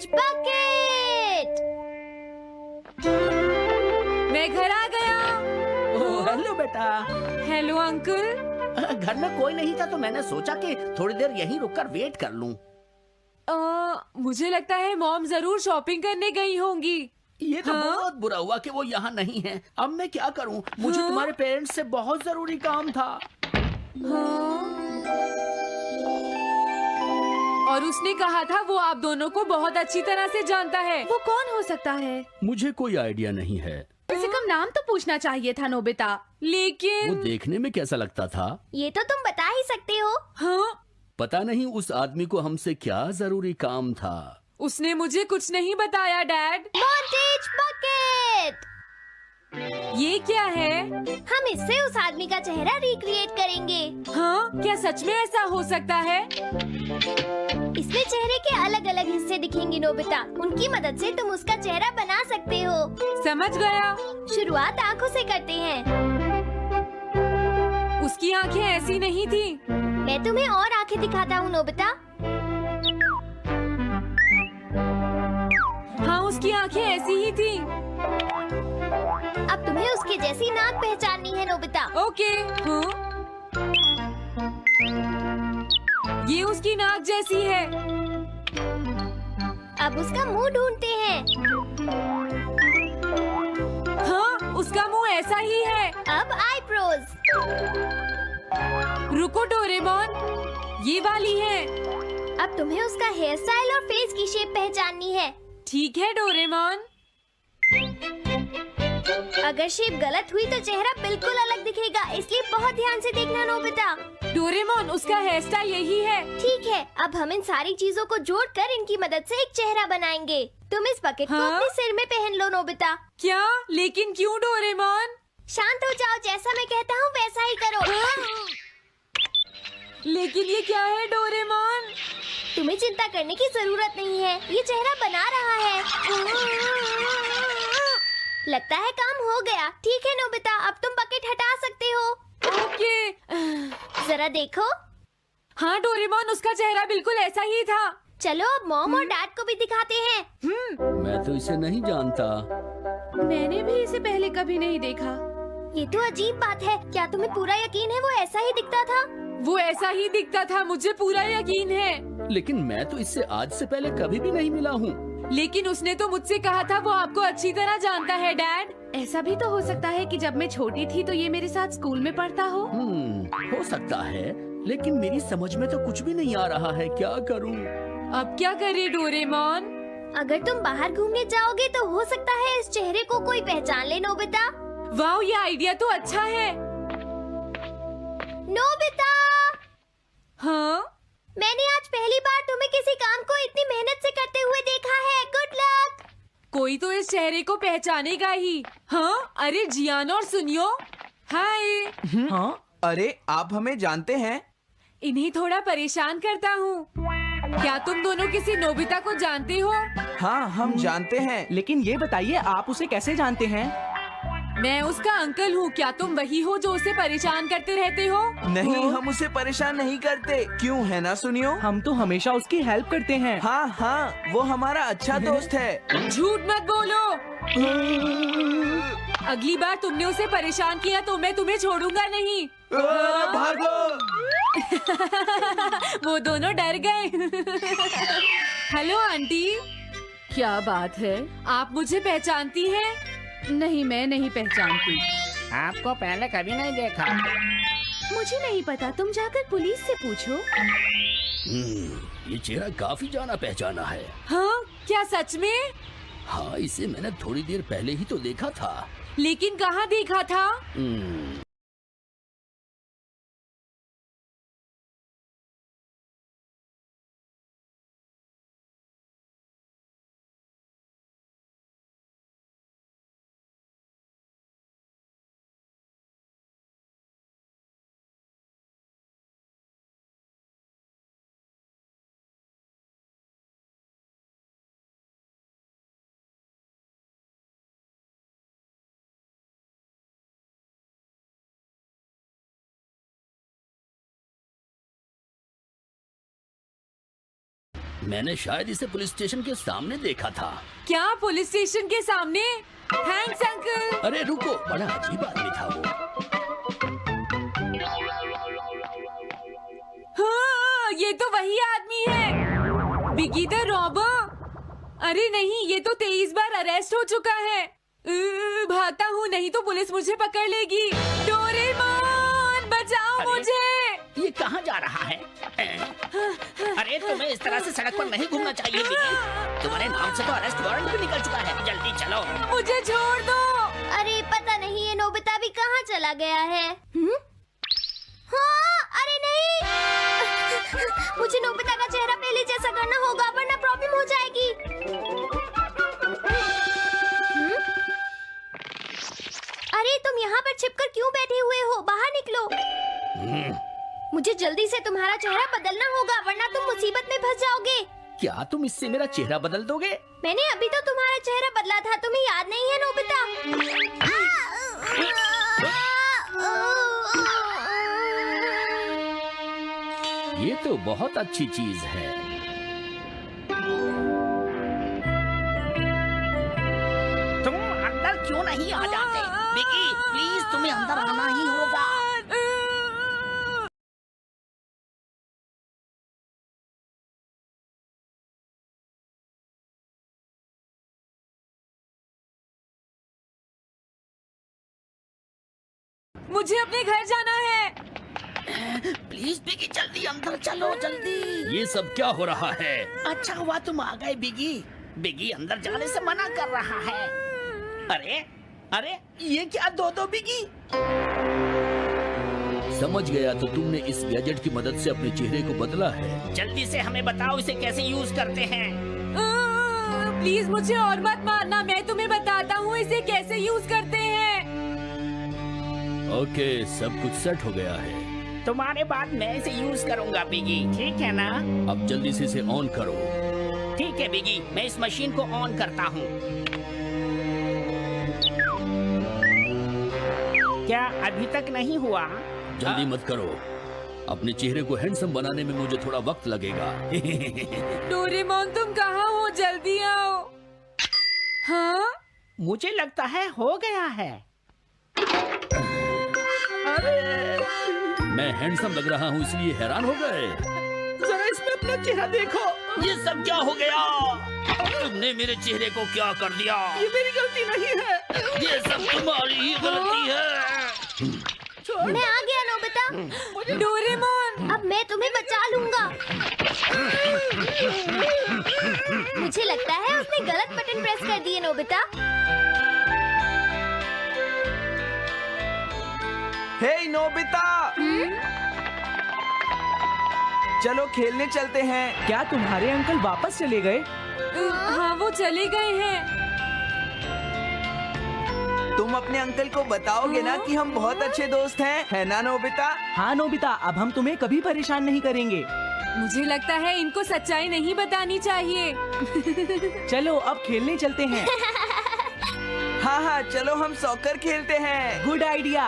Montage bucket. मैं घर आ गया। ओह, हेलो बेटा। Hello uncle. घर में कोई नहीं था तो मैंने सोचा कि थोड़ी देर यहीं रुककर वेट कर लूं। मुझे लगता है मॉम जरूर शॉपिंग करने गई होंगी। ये तो हाँ? बहुत बुरा हुआ कि वो यहाँ नहीं है। अब मैं क्या करूं? मुझे हाँ? तुम्हारे पेरेंट्स से बहुत जरूरी काम था। हाँ? और उसने कहा था वो आप दोनों को बहुत अच्छी तरह से जानता है। वो कौन हो सकता है? मुझे कोई आइडिया नहीं है। कम से कम नाम तो पूछना चाहिए था नोबिता। वो लेकिन देखने में कैसा लगता था? ये तो तुम बता ही सकते हो। हाँ, पता नहीं उस आदमी को हमसे क्या जरूरी काम था। उसने मुझे कुछ नहीं बताया डैड। Montage bucket. ये क्या है? हम इससे उस आदमी का चेहरा रिक्रिएट करेंगे। हाँ, क्या सच में ऐसा हो सकता है? इसमें चेहरे के अलग अलग हिस्से दिखेंगे नोबिता। उनकी मदद से तुम उसका चेहरा बना सकते हो। समझ गया। शुरुआत आँखों से करते हैं। उसकी आंखें ऐसी नहीं थी। मैं तुम्हें और आँखें दिखाता हूँ नोबिता। हाँ, उसकी आंखें ऐसी ही थी। अब तुम्हें उसके जैसी नाक पहचाननी है नोबिता। ओके। हाँ? ये उसकी नाक जैसी है। अब उसका मुंह ढूंढते हैं। हाँ, उसका मुंह ऐसा ही है। अब आईब्रोज। रुको डोरेमोन, ये वाली है। अब तुम्हें उसका हेयर स्टाइल और फेस की शेप पहचाननी है। ठीक है डोरेमोन। अगर शेप गलत हुई तो चेहरा बिल्कुल अलग दिखेगा, इसलिए बहुत ध्यान से देखना नोबिता। डोरेमोन, उसका हेयर स्टाइल यही है। ठीक है, अब हम इन सारी चीजों को जोड़कर इनकी मदद से एक चेहरा बनाएंगे। तुम इस बकेट को हाँ? अपने सिर में पहन लो नोबिता। क्या? लेकिन क्यों डोरेमोन? शांत हो जाओ, जैसा मैं कहता हूँ वैसा ही करो। लेकिन ये क्या है डोरेमोन? तुम्हें चिंता करने की जरूरत नहीं है, ये चेहरा बना रहा है। लगता है काम हो गया। ठीक है नोबिता, अब तुम बकेट हटा सकते हो। ओके। जरा देखो। हाँ डोरेमोन, उसका चेहरा बिल्कुल ऐसा ही था। चलो अब मॉम और डैड को भी दिखाते हैं। मैं तो इसे नहीं जानता। मैंने भी इसे पहले कभी नहीं देखा। ये तो अजीब बात है। क्या तुम्हें पूरा यकीन है वो ऐसा ही दिखता था? वो ऐसा ही दिखता था, मुझे पूरा यकीन है। लेकिन मैं तो इससे आज से पहले कभी भी नहीं मिला हूँ। लेकिन उसने तो मुझसे कहा था वो आपको अच्छी तरह जानता है डैड। ऐसा भी तो हो सकता है कि जब मैं छोटी थी तो ये मेरे साथ स्कूल में पढ़ता हो। हो सकता है, लेकिन मेरी समझ में तो कुछ भी नहीं आ रहा है। क्या करूँ? अब क्या करे डोरेमोन? अगर तुम बाहर घूमने जाओगे तो हो सकता है इस चेहरे को कोई पहचान ले नोबिता। वाह, ये आइडिया तो अच्छा है। नोबिता, हाँ? मैंने आज पहली बार तुम्हें किसी काम को इतनी मेहनत से करते हुए देखा है। Good luck. कोई तो इस चेहरे को पहचानेगा ही। हाँ? अरे जियान और सुनियो, हाय। हाँ? अरे आप हमें जानते हैं? इन्हें थोड़ा परेशान करता हूँ। क्या तुम दोनों किसी नोबिता को जानते हो? हाँ, हम जानते हैं, लेकिन ये बताइए आप उसे कैसे जानते हैं? मैं उसका अंकल हूँ। क्या तुम वही हो जो उसे परेशान करते रहते हो? नहीं, हम उसे परेशान नहीं करते। क्यों, है ना सुनियो? हम तो हमेशा उसकी हेल्प करते हैं। हाँ हाँ, वो हमारा अच्छा दोस्त है। झूठ मत बोलो। अगली बार तुमने उसे परेशान किया तो मैं तुम्हें छोड़ूंगा नहीं। भागो! वो दोनों डर गए। हेलो आंटी, क्या बात है? आप मुझे पहचानती हैं? नहीं, मैं नहीं पहचानती। आपको पहले कभी नहीं देखा। मुझे नहीं पता, तुम जाकर पुलिस से पूछो। ये चेहरा काफी जाना पहचाना है। हाँ? क्या सच में? हाँ, इसे मैंने थोड़ी देर पहले ही तो देखा था। लेकिन कहाँ देखा था? मैंने शायद इसे पुलिस स्टेशन के सामने देखा था। क्या पुलिस स्टेशन के सामने? Thanks uncle. अरे रुको, बड़ा अजीब आदमी था वो। हाँ, ये तो वही आदमी है, बिगी द रॉबर। अरे नहीं, ये तो 23 बार अरेस्ट हो चुका है। भागता हूँ, नहीं तो पुलिस मुझे पकड़ लेगी। डोरेमोन, बचाओ मुझे। ये कहाँ जा रहा है? अरे तुम्हें इस तरह से सड़क पर नहीं घूमना चाहिए बिगी। तुम्हारे नाम से तो अरेस्ट वारंट भी निकल चुका है। जल्दी चलो। मुझे छोड़ दो। अरे पता नहीं ये नोबिता भी कहाँ चला गया है। हाँ, अरे नहीं। मुझे नोबिता का चेहरा पहले जैसा करना होगा वरना प्रॉब्लम हो जाएगी। अरे तुम यहाँ पर छिपकर क्यों बैठे हुए हो? बाहर निकलो। मुझे जल्दी से तुम्हारा चेहरा बदलना होगा वरना तुम मुसीबत में फंस जाओगे। क्या तुम इससे मेरा चेहरा बदल दोगे? मैंने अभी तो तुम्हारा चेहरा बदला था, तुम्हें याद नहीं है नोबिता? ये तो बहुत अच्छी चीज है। तुम अंदर क्यों नहीं आ जाते? बिगी, प्लीज तुम्हें अंदर आना ही होगा। मुझे अपने घर जाना है। प्लीज बिगी, जल्दी अंदर चलो, जल्दी। ये सब क्या हो रहा है? अच्छा हुआ तुम आ गए बिगी। बिगी अंदर जाने से मना कर रहा है। अरे अरे, ये क्या दो बिगी? समझ गया, तो तुमने इस गैजेट की मदद से अपने चेहरे को बदला है। जल्दी से हमें बताओ इसे कैसे यूज करते हैं। प्लीज मुझे और मत मारना, मैं तुम्हें बताता हूँ इसे कैसे यूज करते हैं। ओके, सब कुछ सेट हो गया है। तुम्हारे बाद मैं इसे यूज करूंगा बिगी, ठीक है ना? अब जल्दी से इसे ऑन करो। ठीक है बिगी, मैं इस मशीन को ऑन करता हूँ। क्या अभी तक नहीं हुआ? जल्दी मत करो, अपने चेहरे को हैंडसम बनाने में मुझे थोड़ा वक्त लगेगा। डोरेमोन तुम कहाँ हो? जल्दी आओ। हाँ, मुझे लगता है हो गया है। मैं हैंडसम लग रहा हूँ इसलिए हैरान हो गए। जरा इसमें अपना चेहरा देखो। ये सब क्या हो गया? तुमने मेरे चेहरे को क्या कर दिया? ये मेरी गलती नहीं है। ये सब तुम्हारी ही गलती है। मैं आ गया नोबिता। डोरेमोन, अब मैं तुम्हें बचा लूंगा। मुझे लगता है उसने गलत बटन प्रेस कर दिए नोबिता। हे नोबिता, चलो खेलने चलते हैं। क्या तुम्हारे अंकल वापस चले गए? हाँ वो चले गए हैं। तुम अपने अंकल को बताओगे ना कि हम बहुत अच्छे दोस्त हैं, है ना नोबिता? हाँ नोबिता, अब हम तुम्हें कभी परेशान नहीं करेंगे। मुझे लगता है इनको सच्चाई नहीं बतानी चाहिए। चलो अब खेलने चलते हैं। हाँ हाँ, चलो हम सॉकर खेलते हैं। Good idea.